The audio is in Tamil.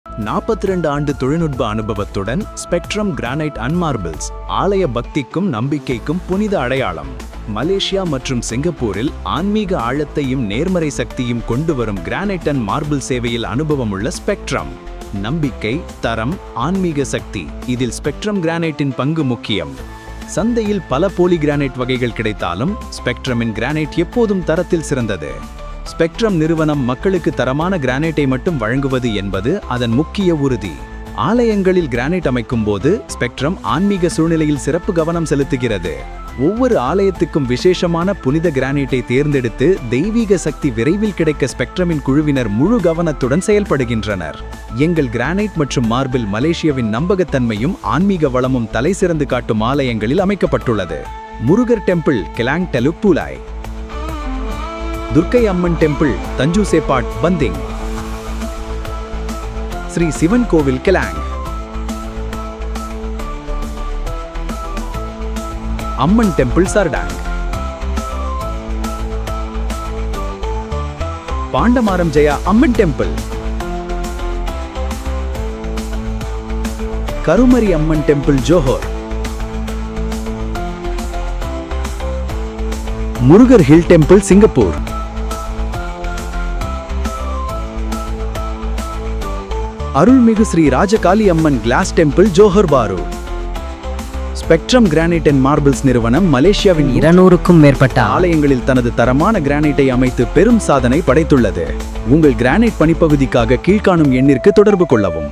42 ஆண்டு தொழில்நுட்ப அனுபவத்துடன் ஸ்பெக்ட்ரம் கிரானைட் அண்ட் மார்பிள்ஸ் ஆலய பக்திக்கும் நம்பிக்கைக்கும் புனித அடையாளம். மலேசியா மற்றும் சிங்கப்பூரில் ஆன்மீக ஆழத்தையும் நேர்மறை சக்தியும் கொண்டு வரும் கிரானைட் அண்ட் மார்பிள் சேவையில் அனுபவமுள்ள ஸ்பெக்ட்ரம். நம்பிக்கை, தரம், ஆன்மீக சக்தி, இதில் ஸ்பெக்ட்ரம் கிரானைட்டின் பங்கு முக்கியம். சந்தையில் பல போலி கிரானைட் வகைகள் கிடைத்தாலும் ஸ்பெக்ட்ரமின் கிரானைட் எப்போதும் தரத்தில் சிறந்தது. ஸ்பெக்ட்ரம் நிறுவனம் மக்களுக்கு தரமான கிரானைட்டை மட்டும் வழங்குவது என்பது அதன் முக்கிய உறுதி. ஆலயங்களில் கிரானைட் அமைக்கும் போது ஸ்பெக்ட்ரம் ஆன்மீக சூழ்நிலையில் சிறப்பு கவனம் செலுத்துகிறது. ஒவ்வொரு ஆலயத்துக்கும் விசேஷமான புனித கிரானைட்டை தேர்ந்தெடுத்து தெய்வீக சக்தி விரைவில் கிடைக்க ஸ்பெக்ட்ரமின் குழுவினர் முழு கவனத்துடன் செயல்படுகின்றனர். எங்கள் கிரானைட் மற்றும் மார்பிள் மலேசியாவின் நம்பகத்தன்மையும் ஆன்மீக வளமும் தலை சிறந்து காட்டும் ஆலயங்களில் அமைக்கப்பட்டுள்ளது. Murugar temple Klang Teluk Pulai, Durgai Amman temple Tanjung Sepat Banting, Sri Sivan கோவில் Klang, Amman temple Serdang, Pandamaran Jaya Amman temple, Karumari Amman temple Johor, Murugar hill temple Singapore, Arulmigu Sri Rajakali Amman glass temple Johor Bahru. Spectrum granite and marbles நிறுவனம் மலேசியாவின் 200க்கும் மேற்பட்ட ஆலயங்களில் தனது தரமான கிரானைட்டை அமைத்து பெரும் சாதனை படைத்துள்ளது. உங்கள் கிரானைட் பணிப்பகுதிக்காக கீழ்காணும் எண்ணிற்கு தொடர்பு கொள்ளவும்.